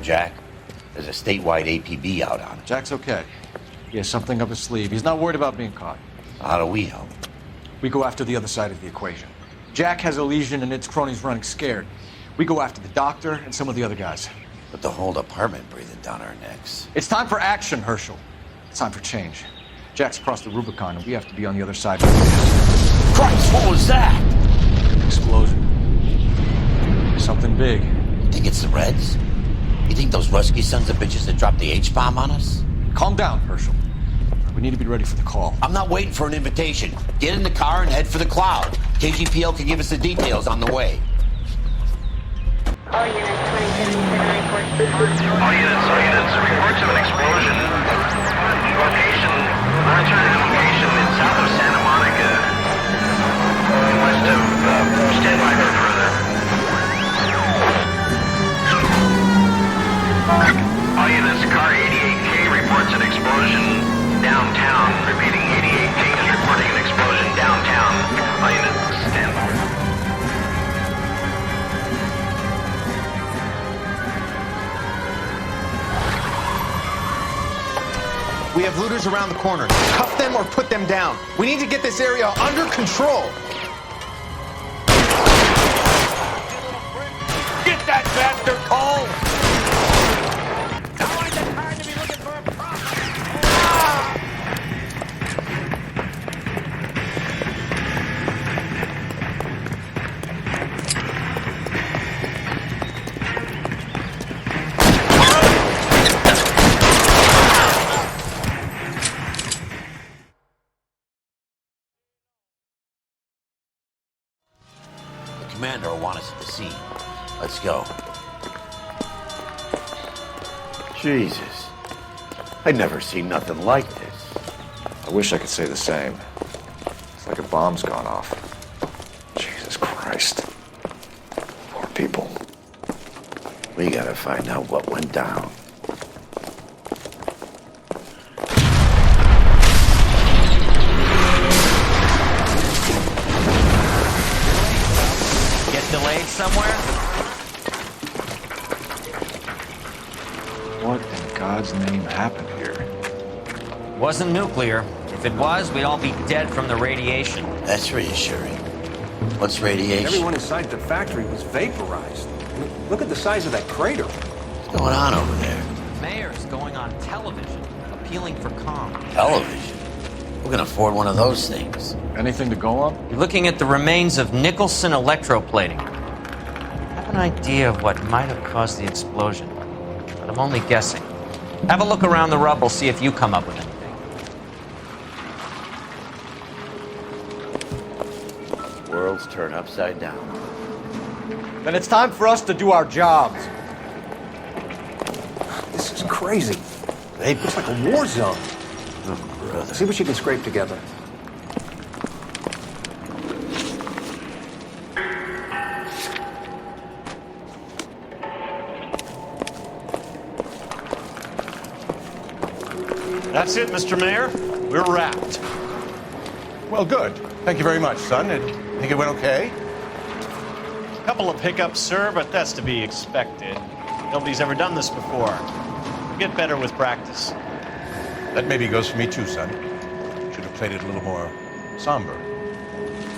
Jack? There's a statewide APB out on it. Jack's okay. He has something up his sleeve. He's not worried about being caught. How do we help? We go after the other side of the equation. Jack has a legion and its cronies running scared. We go after the doctor and some of the other guys. But the whole department breathing down our necks. It's time for action, Herschel. It's time for change. Jack's crossed the Rubicon and we have to be on the other side. Christ, what was that? Explosion. Something big. You think it's the Reds? You think those Rusky sons of bitches that dropped the H-bomb on us? Calm down, Herschel. We need to be ready for the call. I'm not waiting for an invitation. Get in the car and head for the cloud. KGPL can give us the details on the way. All units, 2077 reports. All units, reports of an explosion. Location, military location in south of Santa Monica. West of, stand by for further. All units, car 88K reports an explosion downtown. Repeating, 88K is reporting an explosion downtown. All units, stand by. We have looters around the corner. Cuff them or put them down. We need to get this area under control. Get that bastard, Cole! Commander will want us at the scene. Let's go. Jesus. I'd never seen nothing like this. I wish I could say the same. It's like a bomb's gone off. Jesus Christ. Poor people. We gotta find out what went down. Delayed somewhere? What in God's name happened here? Wasn't nuclear. If it was, we'd all be dead from the radiation. That's reassuring. What's radiation? Everyone inside the factory was vaporized. Look at the size of that crater. What's going on over there? The mayor's going on television, appealing for calm. Television? Who can afford one of those things? Anything to go on? You're looking at the remains of Nicholson electroplating. I have an idea of what might have caused the explosion, but I'm only guessing. Have a look around the rubble, see if you come up with anything. World's turned upside down. Then it's time for us to do our jobs. This is crazy. Vapor. Looks like a war zone. Oh, brother. See what you can scrape together. That's it, Mr. Mayor. We're wrapped. Well, good. Thank you very much, son. I think it went okay? A couple of hiccups, sir, but that's to be expected. Nobody's ever done this before. You get better with practice. That maybe goes for me too, son. Should have played it a little more somber.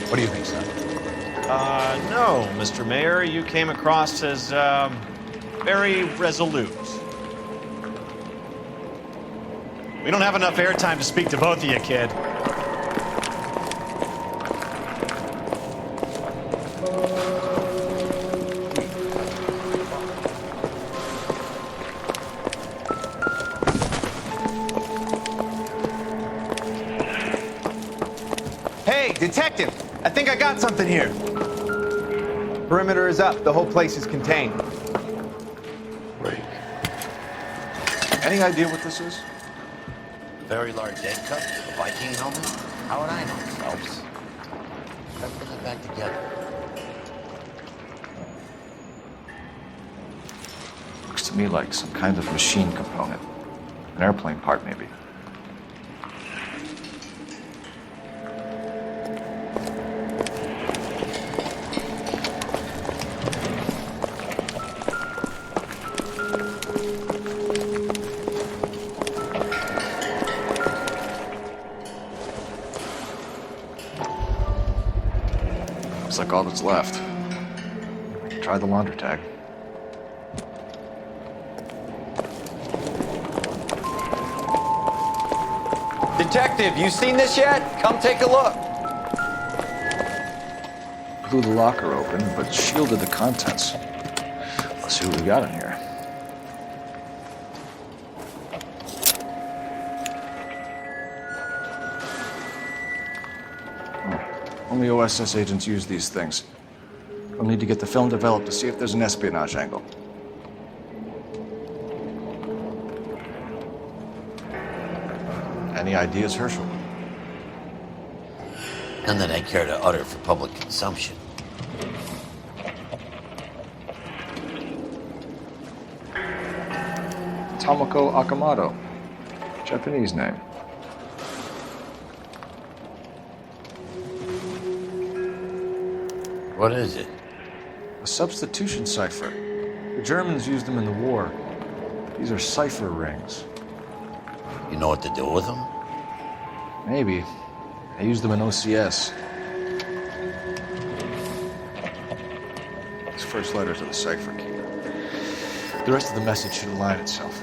What do you think, son? No, Mr. Mayor. You came across as, very resolute. We don't have enough airtime to speak to both of you, kid. Hey, detective! I think I got something here. Perimeter is up. The whole place is contained. Wait. Any idea what this is? Very large dead cup with a Viking helmet? How would I know, Phelps? Try putting it back together. Looks to me like some kind of machine component. An airplane part, maybe. Looks like all that's left. Try the launder tag. Detective, you seen this yet? Come take a look. Blew the locker open, but shielded the contents. Let's see what we got in here. Only OSS agents use these things. We'll need to get the film developed to see if there's an espionage angle. Any ideas, Herschel? None that I care to utter for public consumption. Tomoko Akamoto. Japanese name. What is it? A substitution cipher. The Germans used them in the war. These are cipher rings. You know what to do with them? Maybe. I used them in OCS. These first letters of the cipher key. The rest of the message should align itself.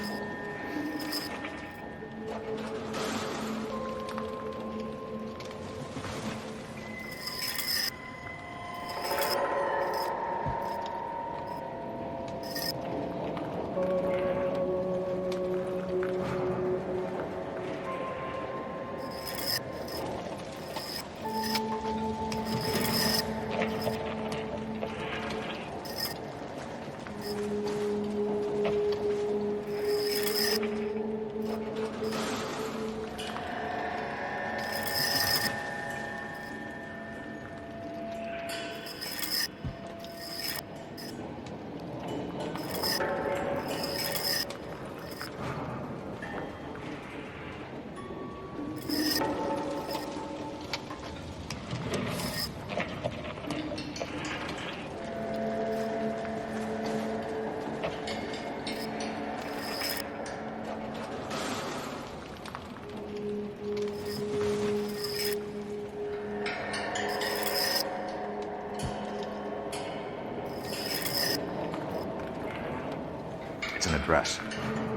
It's an address.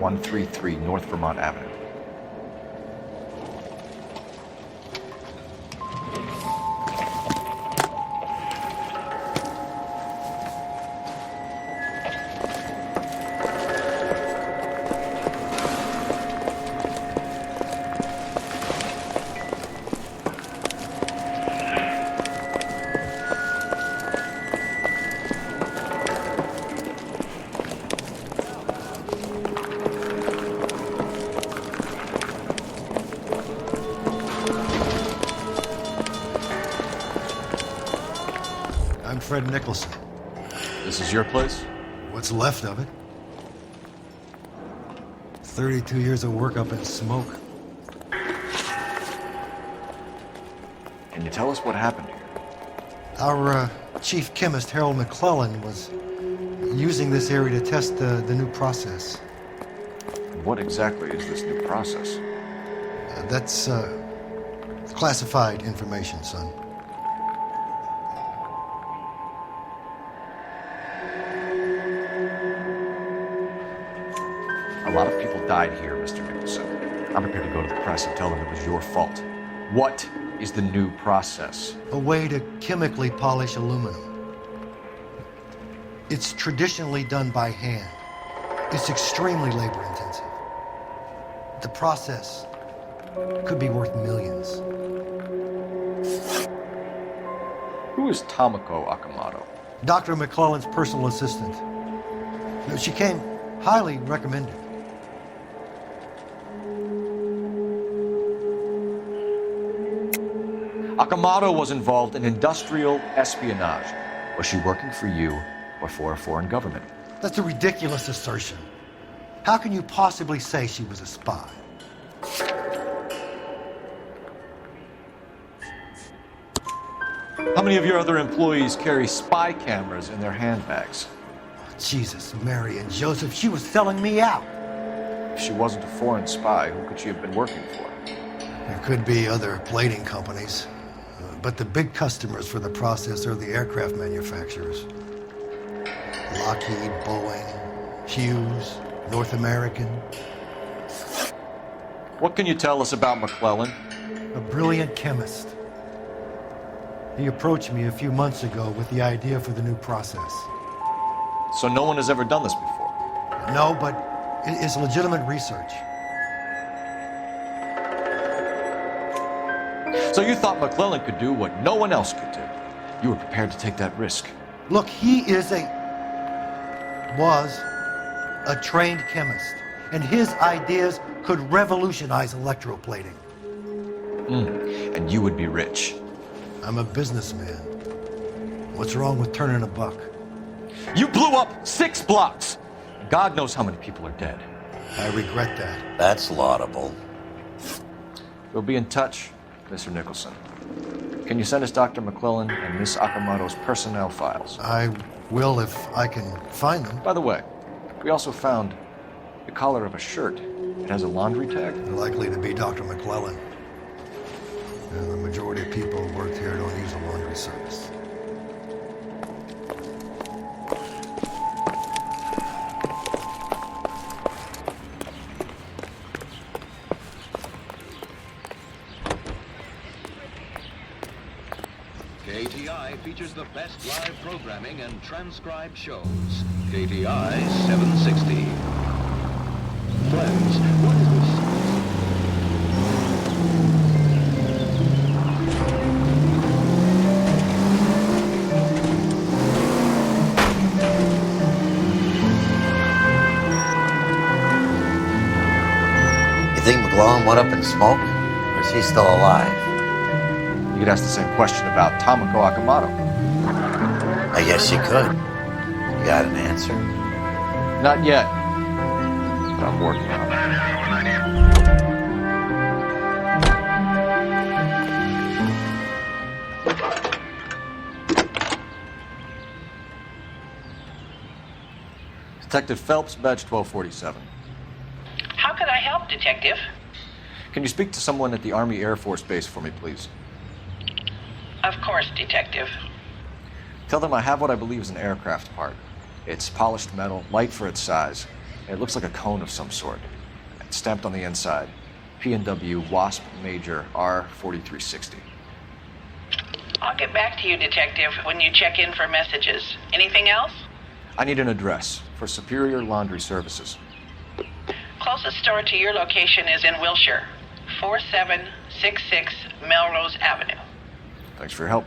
133 North Vermont Avenue. Fred Nicholson. This is your place? What's left of it. 32 years of work up in smoke. Can you tell us what happened here? Our chief chemist, Harold McClellan, was using this area to test the new process. What exactly is this new process? That's classified information, son. A lot of people died here, Mr. Nicholson. I'm prepared to go to the press and tell them it was your fault. What is the new process? A way to chemically polish aluminum. It's traditionally done by hand. It's extremely labor-intensive. The process could be worth millions. Who is Tomoko Akamoto? Dr. McClellan's personal assistant. She came highly recommended. Akamoto was involved in industrial espionage. Was she working for you or for a foreign government? That's a ridiculous assertion. How can you possibly say she was a spy? How many of your other employees carry spy cameras in their handbags? Jesus, Mary and Joseph, she was selling me out. If she wasn't a foreign spy, who could she have been working for? There could be other plating companies. But the big customers for the process are the aircraft manufacturers. Lockheed, Boeing, Hughes, North American. What can you tell us about McClellan? A brilliant chemist. He approached me a few months ago with the idea for the new process. So no one has ever done this before? No, but it's legitimate research. So you thought McClellan could do what no one else could do? You were prepared to take that risk? Look, he was a trained chemist, and his ideas could revolutionize electroplating. And you would be rich. I'm a businessman. What's wrong with turning a buck? You blew up 6 blocks! God knows how many people are dead. I regret that. That's laudable. We'll be in touch, Mr. Nicholson. Can you send us Dr. McClellan and Miss Akamoto's personnel files? I will if I can find them. By the way, we also found the collar of a shirt. It has a laundry tag. Likely to be Dr. McClellan. And the majority of people who work here don't use a laundry service. KTI features the best live programming and transcribed shows. KTI 760. Friends, what is this? You think McClellan went up in smoke? Or is he still alive? You could ask the same question about Tomoko Akamoto. I guess you could. You got an answer? Not yet, but I'm working on it. Detective Phelps, badge 1247. How can I help, Detective? Can you speak to someone at the Army Air Force Base for me, please? Of course, Detective. Tell them I have what I believe is an aircraft part. It's polished metal, light for its size. It looks like a cone of some sort. It's stamped on the inside. P&W Wasp Major R4360. I'll get back to you, Detective, when you check in for messages. Anything else? I need an address for Superior Laundry Services. Closest store to your location is in Wilshire, 4766 Melrose Avenue. Thanks for your help.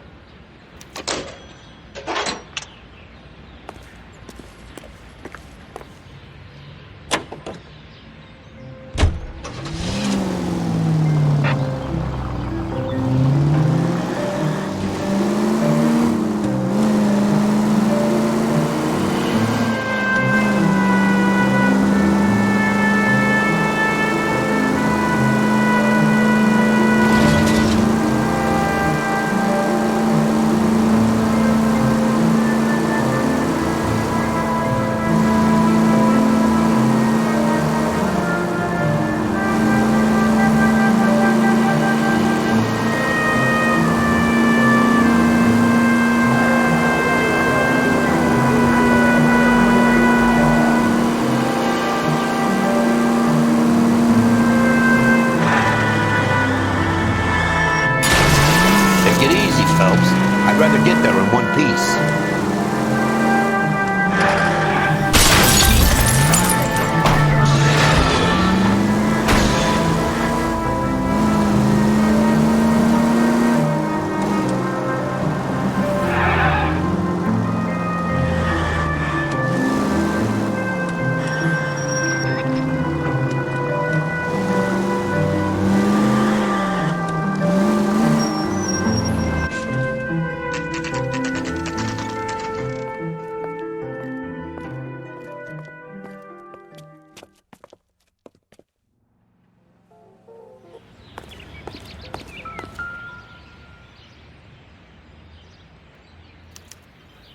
I'd rather get there in one piece.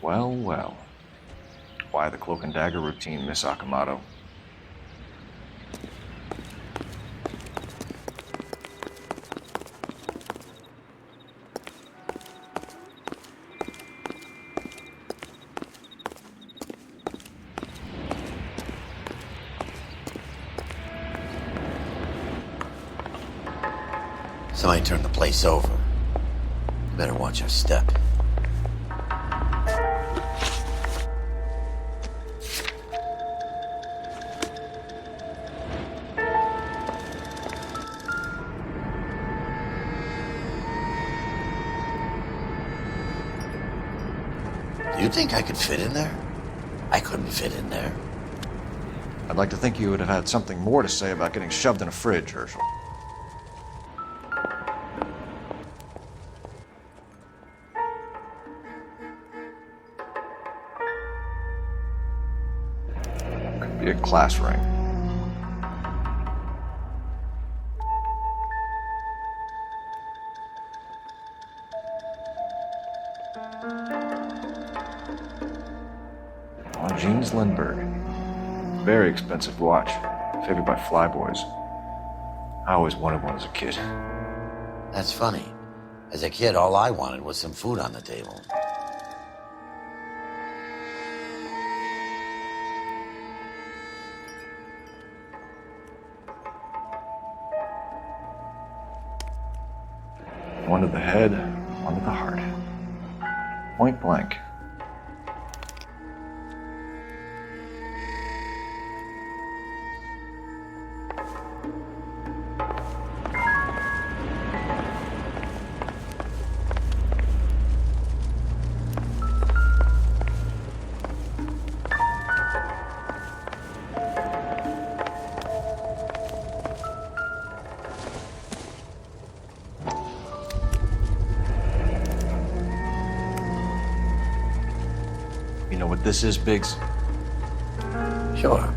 Well, well. Why the cloak and dagger routine, Miss Akamoto? might turn the place over. You better watch your step. Do you think I could fit in there? I couldn't fit in there. I'd like to think you would have had something more to say about getting shoved in a fridge, Herschel. Could be a class ring. Jeans Lindbergh. Very expensive watch. Favored by flyboys. I always wanted one as a kid. That's funny. As a kid, all I wanted was some food on the table. One to the head, one to the heart. Point blank. You know what this is, Biggs? Sure.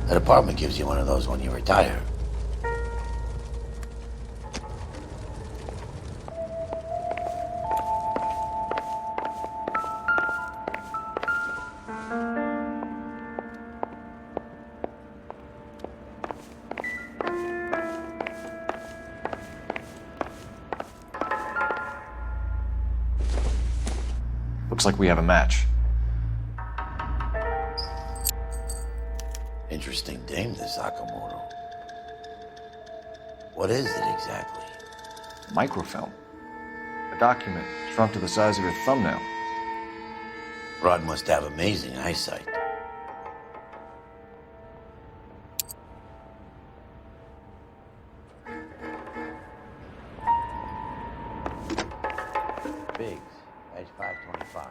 The department gives you one of those when you retire. Looks like we have a match. Interesting dame, this Akamoto. What is it exactly? Microfilm. A document shrunk to the size of your thumbnail. Rod must have amazing eyesight. Biggs, edge 525.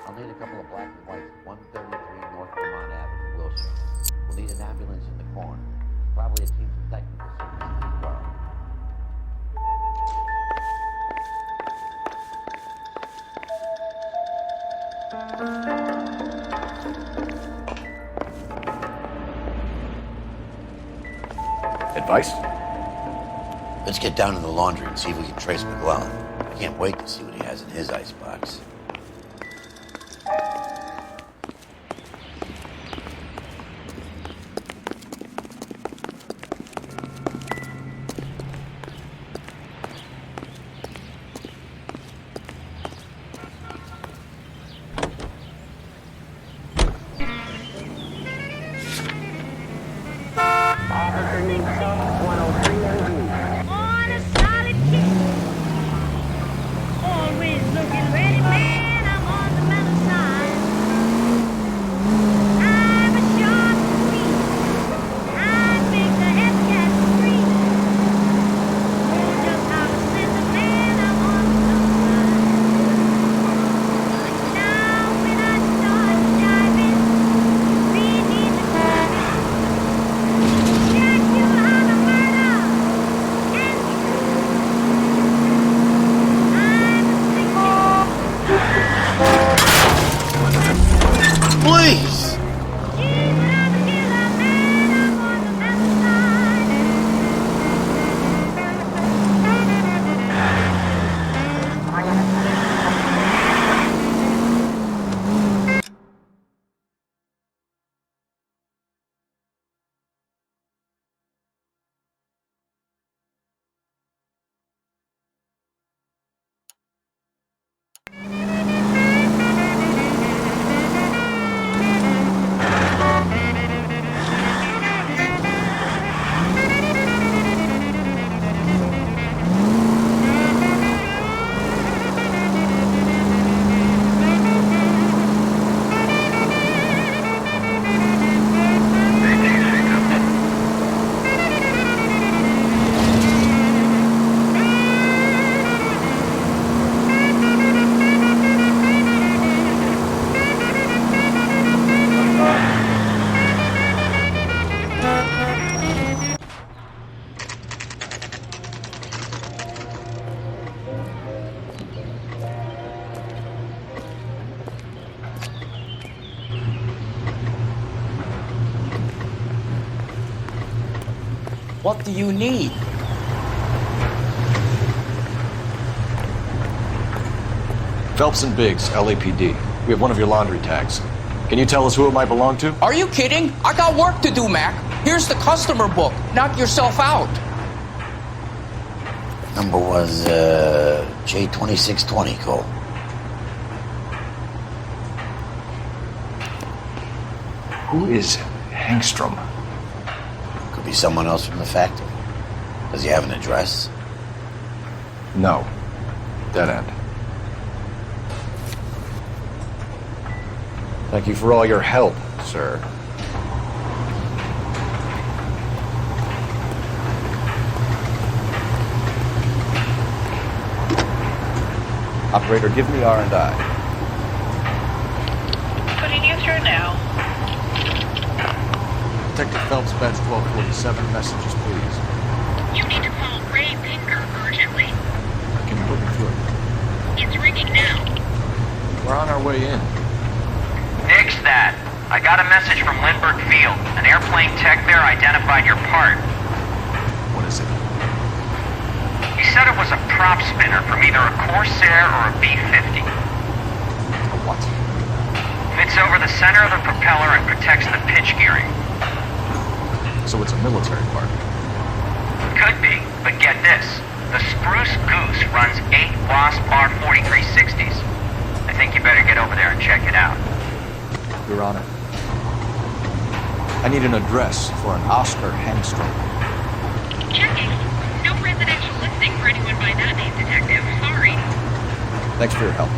I'll need a couple of black and whites, 133 North Vermont Avenue, Wilshire. We'll need an ambulance in the corner. Probably a team from technical services as well. Advice? Let's get down to the laundry and see if we can trace McClellan. I can't wait to see what he has in his icebox. On a solid kick. Always looking ready, man. What do you need? Phelps and Biggs, LAPD. We have one of your laundry tags. Can you tell us who it might belong to? Are you kidding? I got work to do, Mac. Here's the customer book. Knock yourself out. Number was J2620, Cole. Who is Hangstrom? Could be someone else from the factory. Does he have an address? No. Dead end. Thank you for all your help, sir. Operator, give me R&I. Putting you through now. Detective Phelps, badge 1247, messages, please. You need to call Ray Pinker urgently. Can you put me through? It's ringing now. We're on our way in. Nix that. I got a message from Lindbergh Field. An airplane tech there identified your part. What is it? He said it was a prop spinner from either a Corsair or a B-50. A what? Fits over the center of the propeller and protects the pitch gearing. So it's a military part. Could be, but get this. The Spruce Goose runs 8 Wasp R4360s. I think you better get over there and check it out. Your Honor. I need an address for an Oscar Hangstrom. Checking. No residential listing for anyone by that name, Detective. Sorry. Thanks for your help.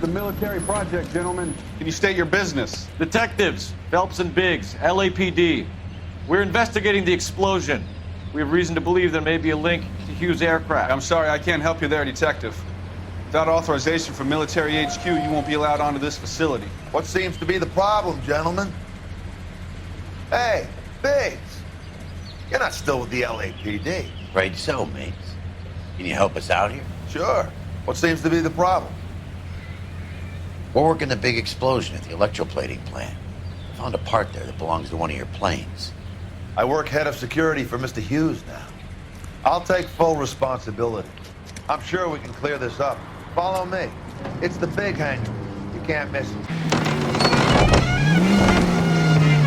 Military project, gentlemen. Can you state your business? Detectives, Phelps and Biggs, LAPD. We're investigating the explosion. We have reason to believe there may be a link to Hughes' aircraft. I'm sorry, I can't help you there, Detective. Without authorization from Military HQ, you won't be allowed onto this facility. What seems to be the problem, gentlemen? Hey, Biggs. You're not still with the LAPD. Afraid so, mates. Can you help us out here? Sure. What seems to be the problem? We're working the big explosion at the electroplating plant. I found a part there that belongs to one of your planes. I work head of security for Mr. Hughes now. I'll take full responsibility. I'm sure we can clear this up. Follow me. It's the big hangar. You can't miss it.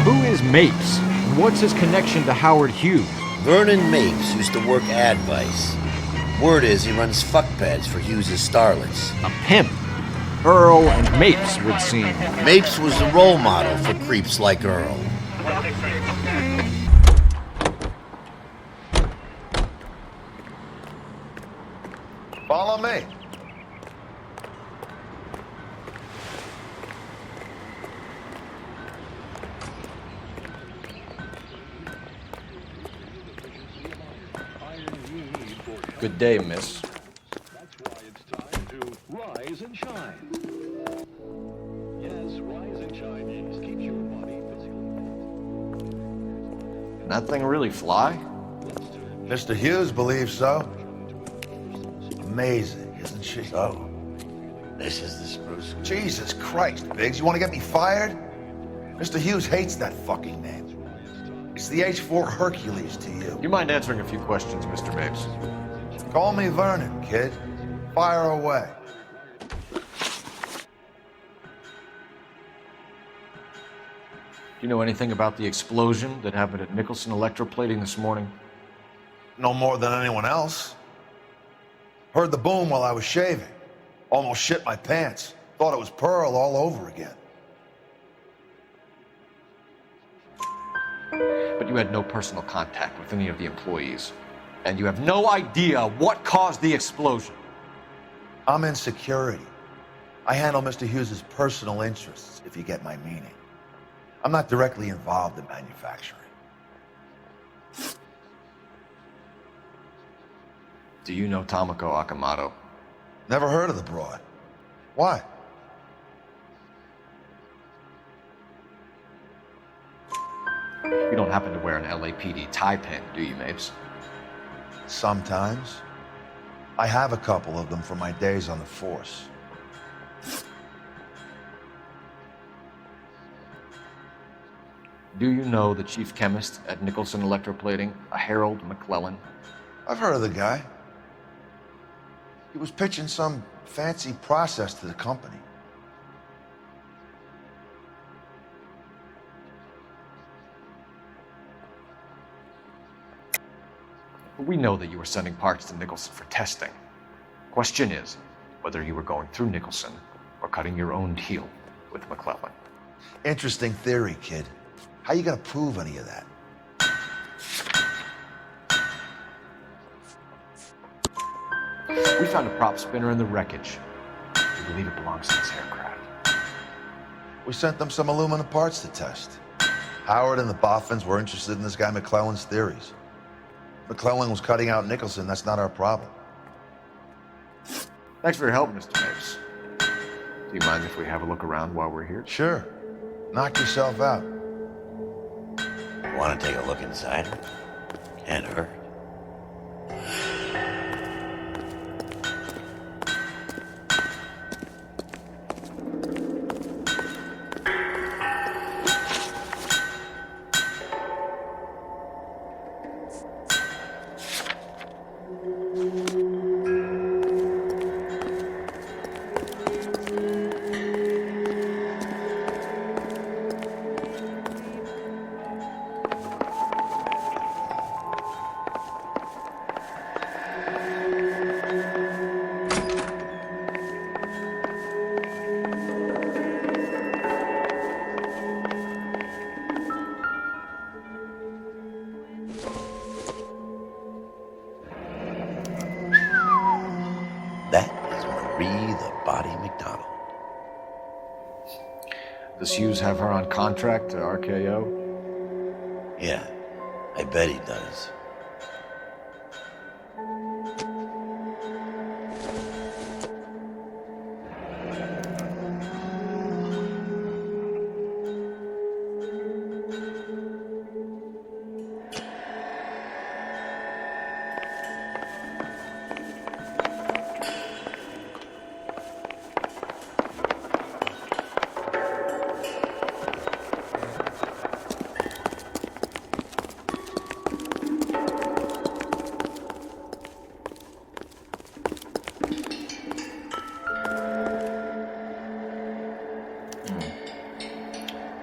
Who is Mapes? And what's his connection to Howard Hughes? Vernon Mapes used to work Advice. Word is he runs fuck pads for Hughes' starlets. A pimp. Earl and Mapes would seem. Mapes was the role model for creeps like Earl. Follow me. Good day, miss. That's why it's time to rise and shine. Yes, Rise and Shine keeps your body physically fit. Can that thing really fly? Mr. Hughes believes so. Amazing, isn't she? So, this is the Spruce. Jesus Christ, Biggs, you want to get me fired? Mr. Hughes hates that fucking name. It's the H-4 Hercules to you. Do you mind answering a few questions, Mr. Mapes? Call me Vernon, kid. Fire away. Do you know anything about the explosion that happened at Nicholson Electroplating this morning? No more than anyone else. Heard the boom while I was shaving. Almost shit my pants. Thought it was Pearl all over again. But you had no personal contact with any of the employees. And you have no idea what caused the explosion. I'm in security. I handle Mr. Hughes's personal interests, if you get my meaning. I'm not directly involved in manufacturing. Do you know Tomoko Akamoto? Never heard of the broad. Why? You don't happen to wear an LAPD tie pin, do you, Mapes? Sometimes. I have a couple of them from my days on the force. Do you know the chief chemist at Nicholson Electroplating, a Harold McClellan? I've heard of the guy. He was pitching some fancy process to the company. We know that you were sending parts to Nicholson for testing. Question is whether you were going through Nicholson or cutting your own deal with McClellan. Interesting theory, kid. How you gonna prove any of that? We found a prop spinner in the wreckage. We believe it belongs to this aircraft. We sent them some aluminum parts to test. Howard and the Boffins were interested in this guy McClellan's theories. McClellan was cutting out Nicholson. That's not our problem. Thanks for your help, Mr. Mapes. Do you mind if we have a look around while we're here? Sure. Knock yourself out. Want to take a look inside? Can't hurt. Does Hughes have her on contract to RKO? Yeah, I bet he does.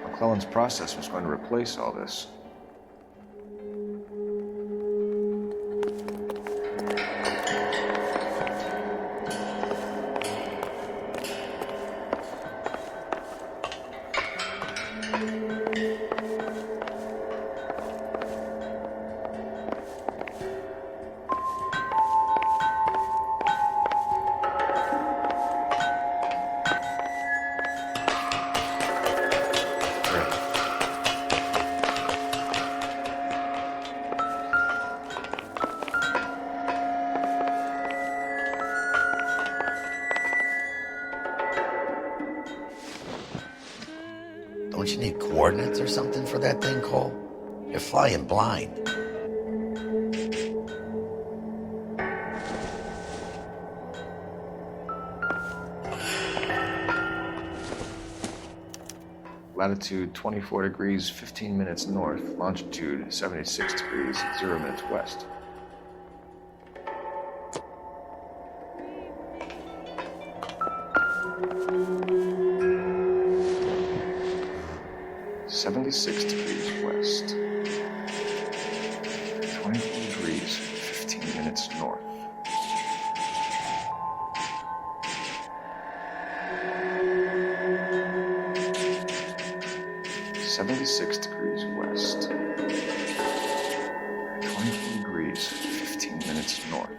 McClellan's process was going to replace all this. Don't you need coordinates or something for that thing, Cole? You're flying blind. Latitude 24 degrees, 15 minutes north. Longitude 76 degrees, 0 minutes west. (76 degrees west). 24 degrees, 15 minutes north. (76 degrees west). 24 degrees, 15 minutes north.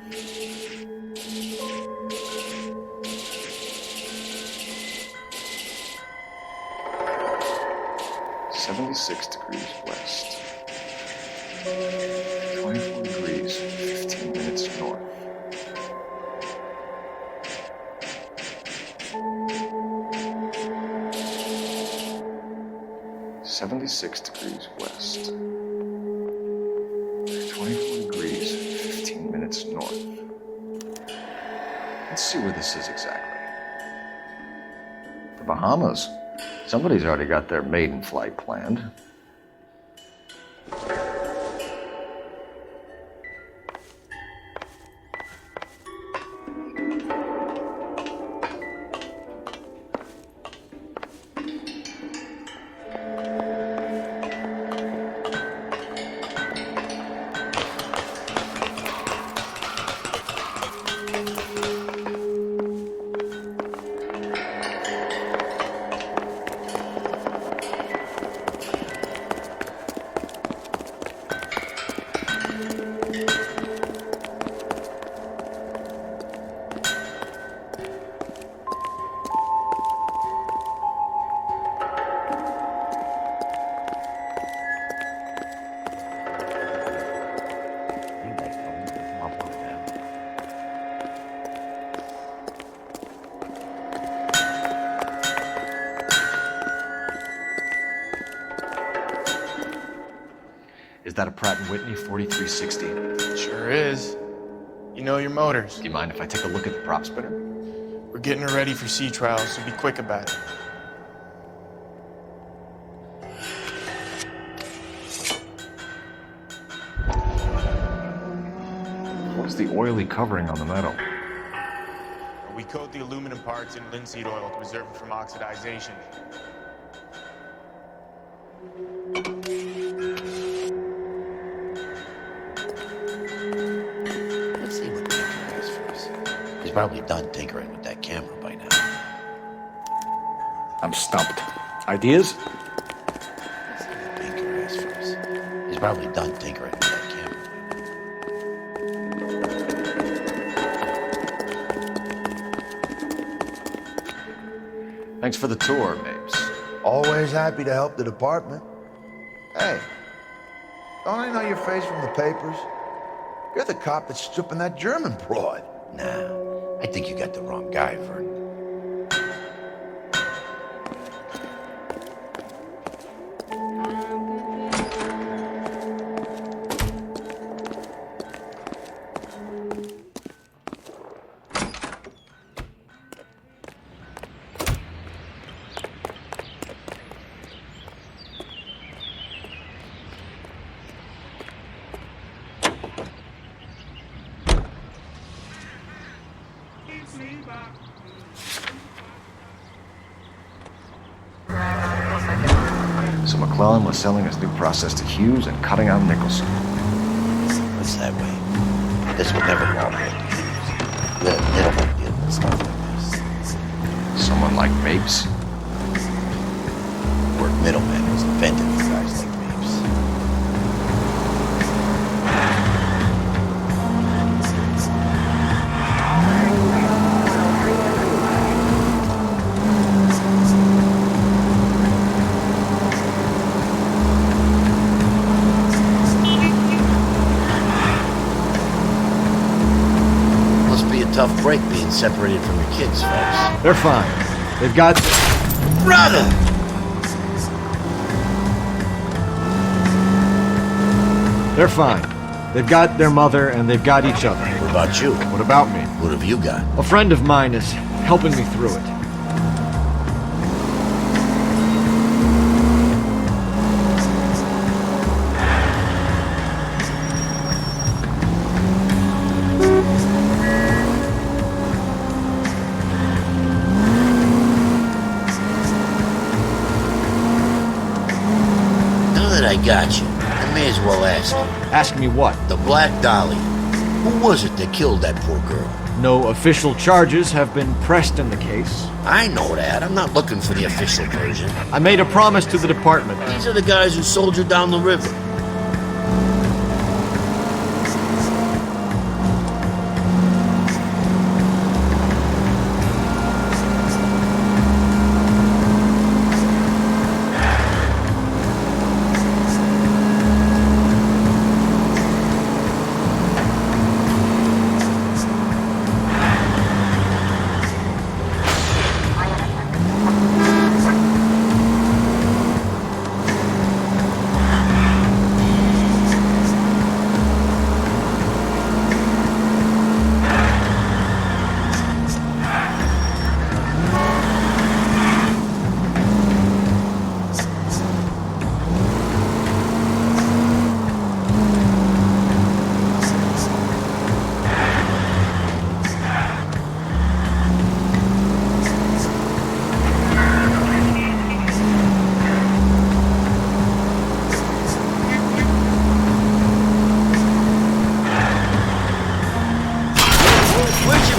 (76 degrees west). 24 degrees, 15 minutes north. (76 degrees west). 24 degrees, 15 minutes north. Let's see where this is exactly. The Bahamas. Somebody's already got their maiden flight planned. Is that a Pratt & Whitney 4360? Sure is. You know your motors. Do you mind if I take a look at the prop spinner? We're getting her ready for sea trials, so be quick about it. What's the oily covering on the metal? We coat the aluminum parts in linseed oil to preserve it from oxidization. Let's see what Tinker has for us. He's probably done tinkering with that camera by now. I'm stumped. Ideas? Let's see what Tinker has for us. He's probably done tinkering with that camera. Thanks for the tour, Mapes. Always happy to help the department. Hey, don't I know your face from the papers? You're the cop that's stripping that German broad. Nah, I think you got the wrong guy, Vernon. So McClellan was selling his new process to Hughes and cutting out Nicholson. It's that way. This would never go off. The middleman deal with stuff like this. Someone like Mapes? The word middleman was invented for guys like Mapes. Tough break being separated from your kids, Phelps. They're fine. They've got... Brother! They're fine. They've got their mother and they've got each other. What about you? What about me? What have you got? A friend of mine is helping me through it. I got you. I may as well ask you. Ask me what? The Black Dolly. Who was it that killed that poor girl? No official charges have been pressed in the case. I know that. I'm not looking for the official version. I made a promise to the department. These are the guys who soldiered down the river.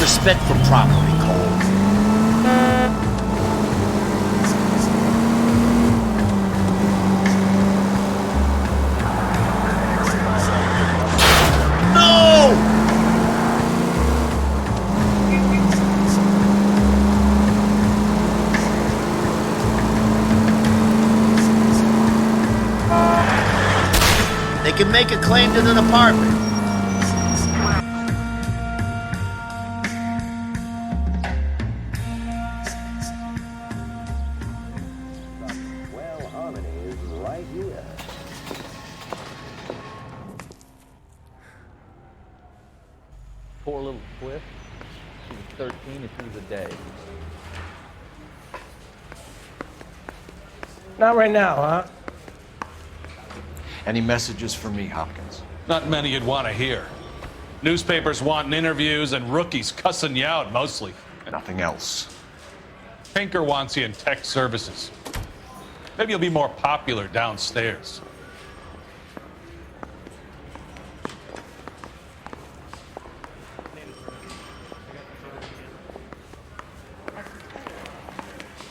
Respect for property, Cole. No! They can make a claim to the department. Poor little Cliff. She was 13 and she was a day. Not right now, huh? Any messages for me, Hopkins? Not many you'd want to hear. Newspapers wanting interviews and rookies cussing you out, mostly. Nothing else. Pinker wants you in tech services. Maybe you'll be more popular downstairs.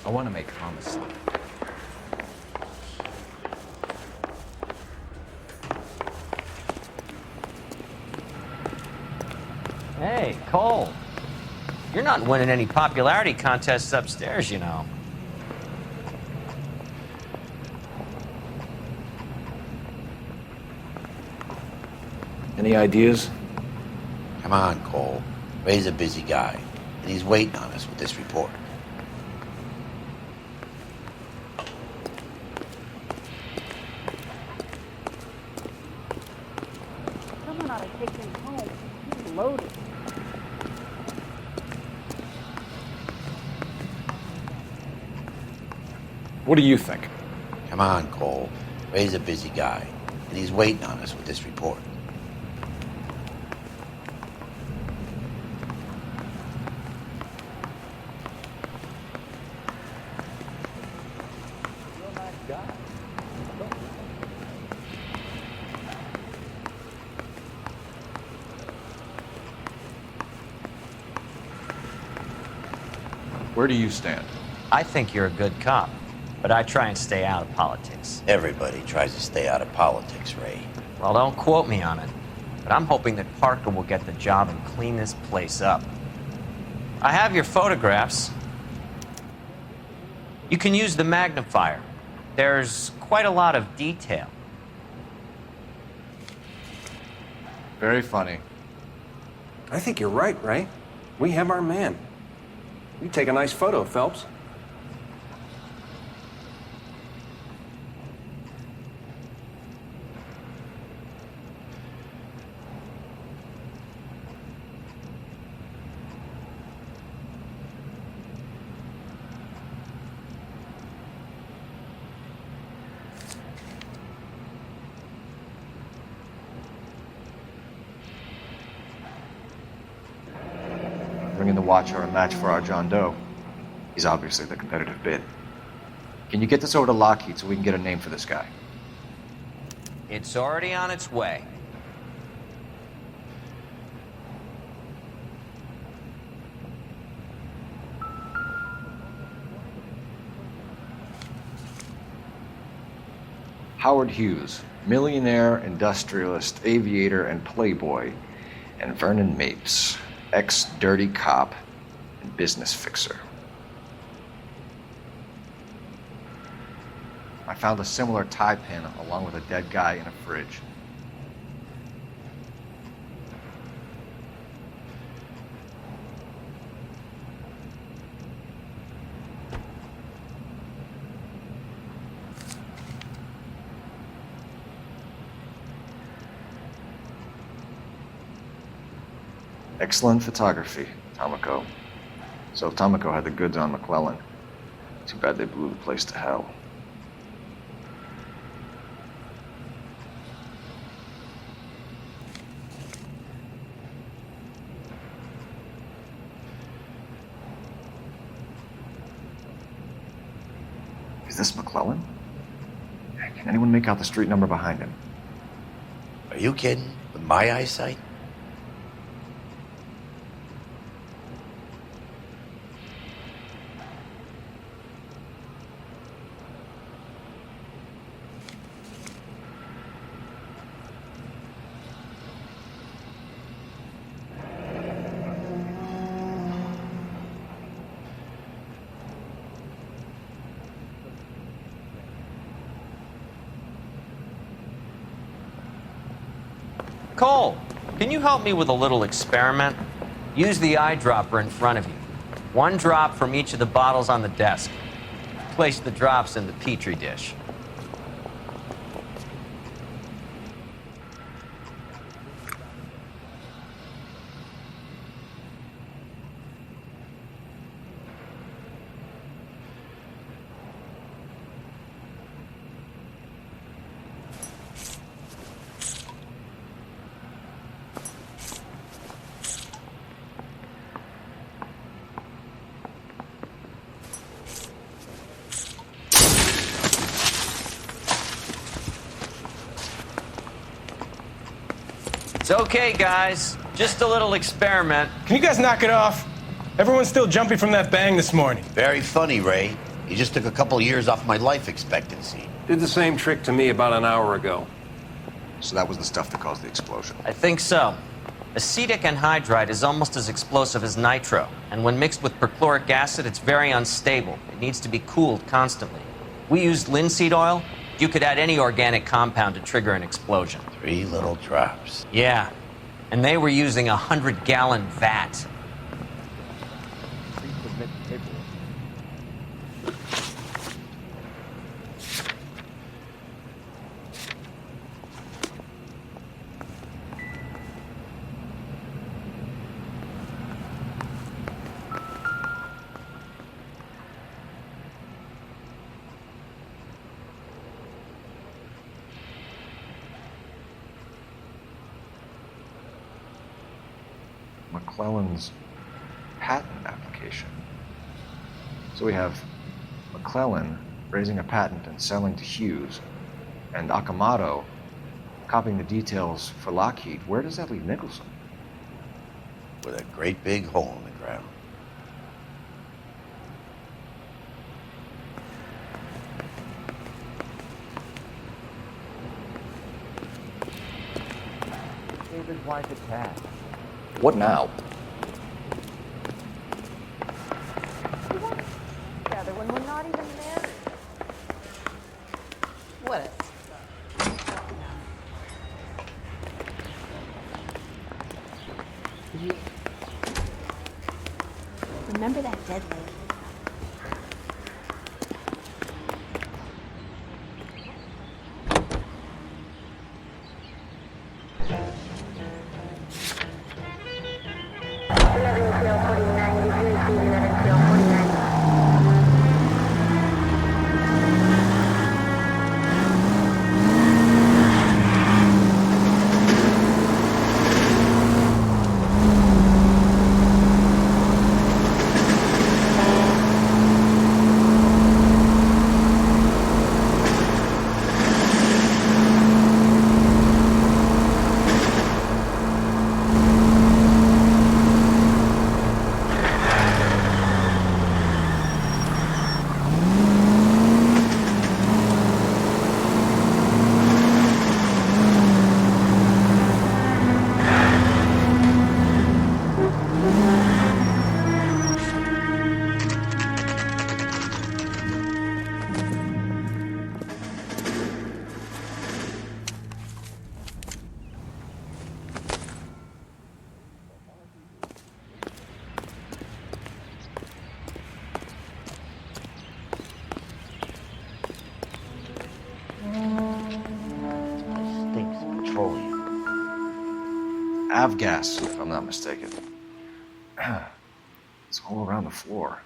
I want to make homicide. Hey, Cole. You're not winning any popularity contests upstairs, you know. Any ideas? Come on, Cole. Ray's a busy guy, and he's waiting on us with this report. Someone ought to take him home. He's loaded. What do you think? Come on, Cole. Ray's a busy guy, and he's waiting on us with this report. Where do you stand? I think you're a good cop, but I try and stay out of politics. Everybody tries to stay out of politics, Ray. Well, don't quote me on it, but I'm hoping that Parker will get the job and clean this place up. I have your photographs. You can use the magnifier. There's quite a lot of detail. Very funny. I think you're right, Ray. We have our man. You take a nice photo, Phelps. Bringing the Watcher a match for our John Doe. He's obviously the competitive bid. Can you get this over to Lockheed so we can get a name for this guy? It's already on its way. Howard Hughes, millionaire, industrialist, aviator, and playboy, and Vernon Mapes, ex-dirty cop and business fixer. I found a similar tie pin along with a dead guy in a fridge. Excellent photography, Tomoko. So Tomoko had the goods on McClellan. Too bad they blew the place to hell. Is this McClellan? Can anyone make out the street number behind him? Are you kidding? With my eyesight? Cole, can you help me with a little experiment? Use the eyedropper in front of you. One drop from each of the bottles on the desk. Place the drops in the petri dish. It's okay, guys. Just a little experiment. Can you guys knock it off? Everyone's still jumping from that bang this morning. Very funny, Ray. You just took a couple years off my life expectancy. Did the same trick to me about an hour ago. So that was the stuff that caused the explosion? I think so. Acetic anhydride is almost as explosive as nitro, and when mixed with perchloric acid, it's very unstable. It needs to be cooled constantly. We used linseed oil. You could add any organic compound to trigger an explosion. 3 little drops. Yeah, and they were using a 100-gallon vat. McClellan's patent application. So we have McClellan raising a patent and selling to Hughes, and Akamoto copying the details for Lockheed. Where does that leave Nicholson? With a great big hole in the ground. David's wife attacked. What now? Together when we're not even married. What? Remember that dead lady? lav gas, if I'm not mistaken. It's all around the floor.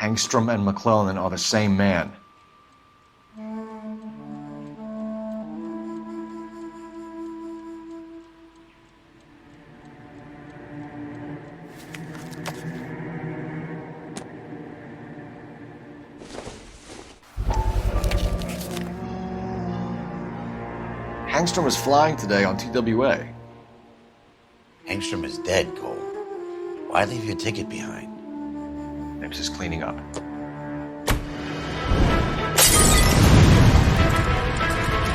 Hangstrom and McClellan are the same man. Hangstrom is flying today on TWA. Hangstrom is dead, Cole. Why leave your ticket behind? Nips is cleaning up.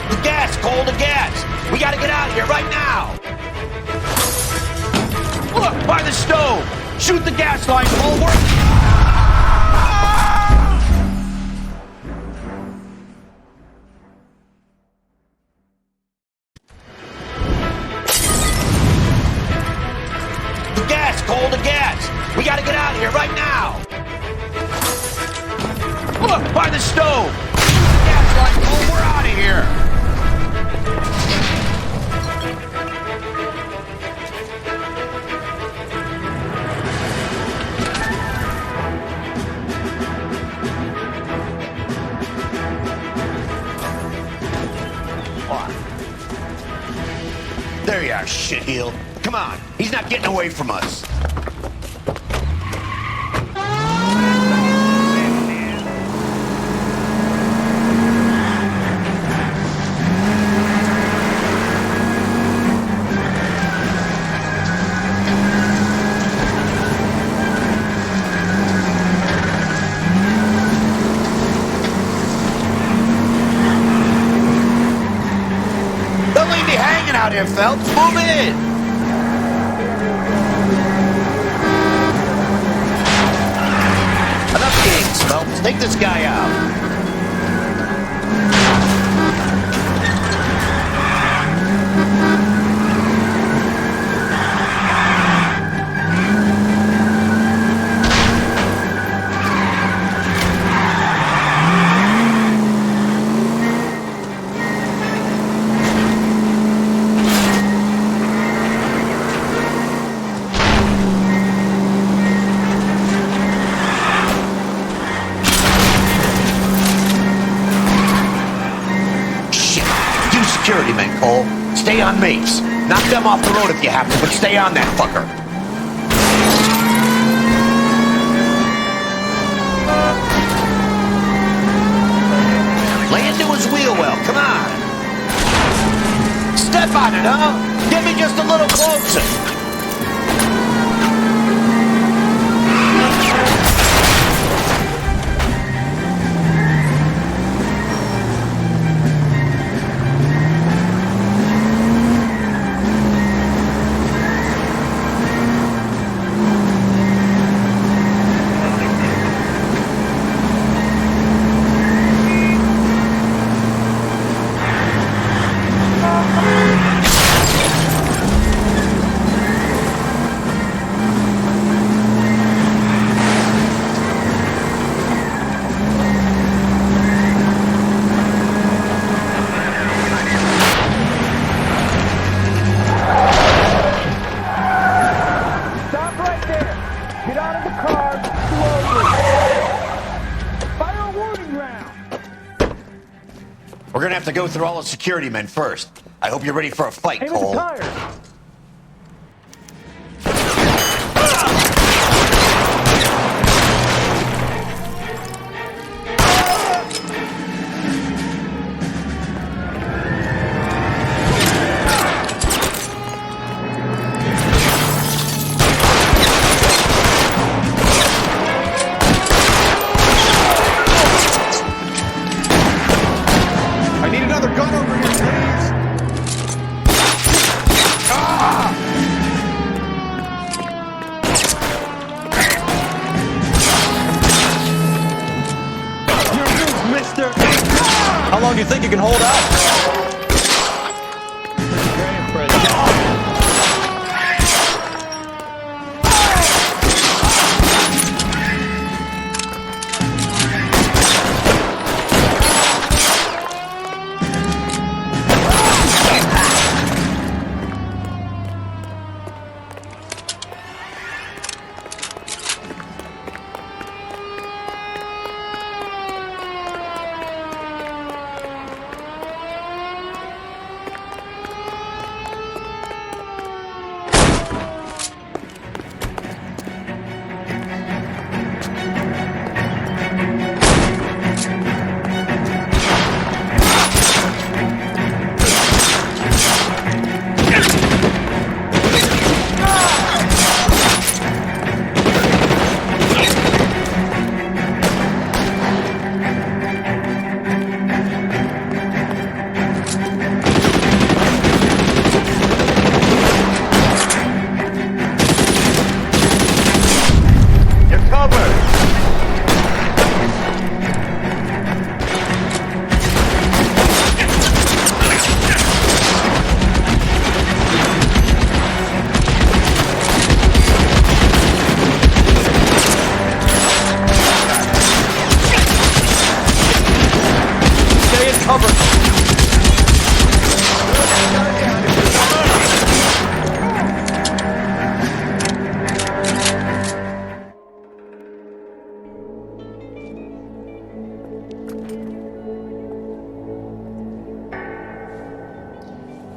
The gas, Cole, the gas! We gotta get out of here right now! Look, by the stove! Shoot the gas line, Cole! The gas, Cole, the gas! We gotta get out of here right now! Look, by the stove! Shoot the gas line, Cole! We're out of here! There you are, shitheel. Come on, he's not getting away from us. Don't leave me hanging out here, Phelps. Move in. Enough games, Phelps. Take this guy out. Security men, Cole. Stay on mates. Knock them off the road if you have to, but stay on that fucker. Lay into his wheel well, come on. Step on it, huh? Get me just a little closer. We're gonna have to go through all the security men first. I hope you're ready for a fight, Cole. long do you think you can hold out?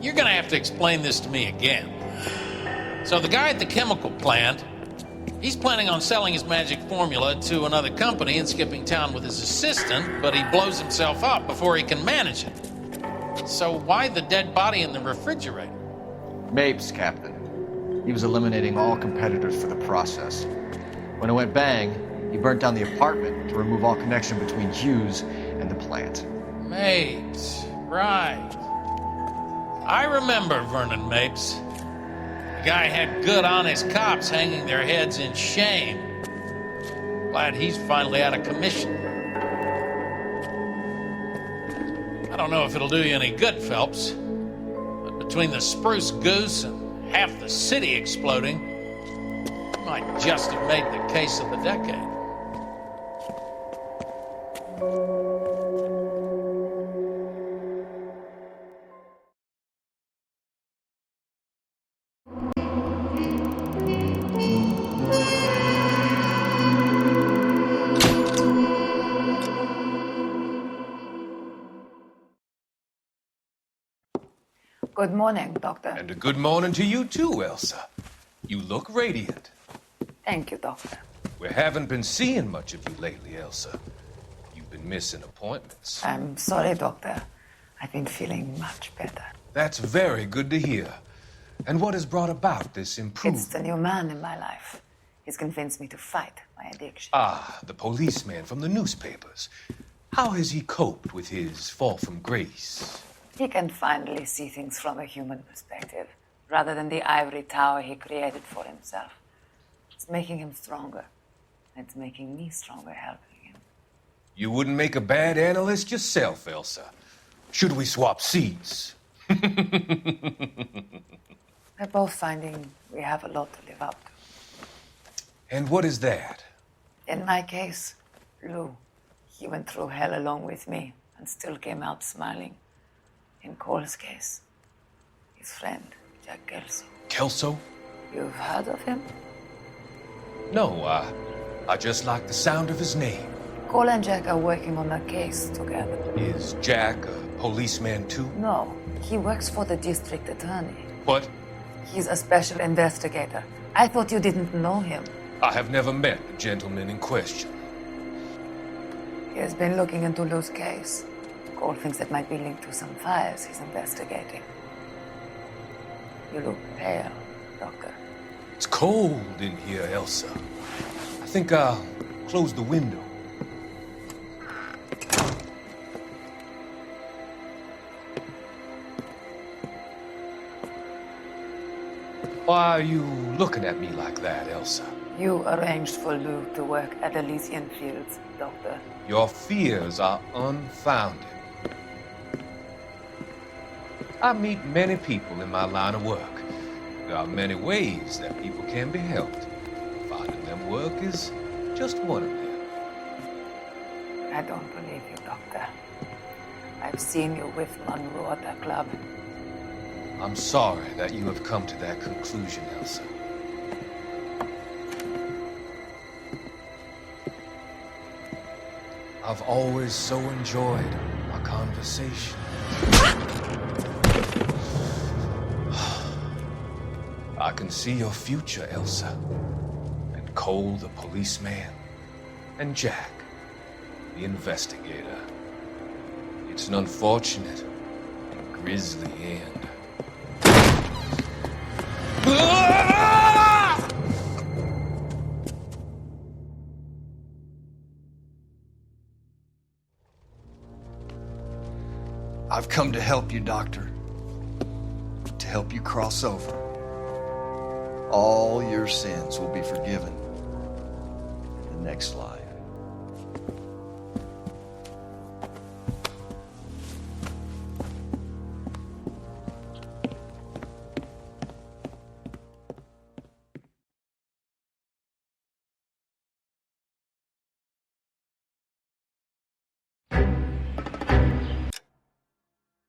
You're gonna have to explain this to me again. So the guy at the chemical plant, he's planning on selling his magic formula to another company and skipping town with his assistant, but he blows himself up before he can manage it. So why the dead body in the refrigerator? Mapes, Captain. He was eliminating all competitors for the process. When it went bang, he burnt down the apartment to remove all connection between Hughes and the plant. Mapes, right. I remember Vernon Mapes. The guy had good, honest cops hanging their heads in shame. Glad he's finally out of commission. I don't know if it'll do you any good, Phelps, but between the spruce goose and half the city exploding, you might just have made the case of the decade. Good morning, Doctor. And a good morning to you too, Elsa. You look radiant. Thank you, Doctor. We haven't been seeing much of you lately, Elsa. You've been missing appointments. I'm sorry, Doctor. I've been feeling much better. That's very good to hear. And what has brought about this improvement? It's the new man in my life. He's convinced me to fight my addiction. Ah, the policeman from the newspapers. How has he coped with his fall from grace? He can finally see things from a human perspective, rather than the ivory tower he created for himself. It's making him stronger. It's making me stronger helping him. You wouldn't make a bad analyst yourself, Elsa. Should we swap seats? We're both finding we have a lot to live up to. And what is that? In my case, Lou. He went through hell along with me and still came out smiling. In Cole's case, his friend, Jack Kelso. Kelso? You've heard of him? No, I just like the sound of his name. Cole and Jack are working on a case together. Is Jack a policeman too? No, he works for the district attorney. What? He's a special investigator. I thought you didn't know him. I have never met the gentleman in question. He has been looking into Lou's case. Cole thinks it might be linked to some fires he's investigating. You look pale, Doctor. It's cold in here, Elsa. I think I'll close the window. Why are you looking at me like that, Elsa? You arranged for Lou to work at Elysian Fields, Doctor. Your fears are unfounded. I meet many people in my line of work. There are many ways that people can be helped. Finding them work is just one of them. I don't believe you, Doctor. I've seen you with Monroe at the club. I'm sorry that you have come to that conclusion, Elsa. I've always so enjoyed our conversation. I can see your future, Elsa. And Cole, the policeman. And Jack, the investigator. It's an unfortunate and grisly end. I've come to help you, Doctor. To help you cross over. All your sins will be forgiven in the next life.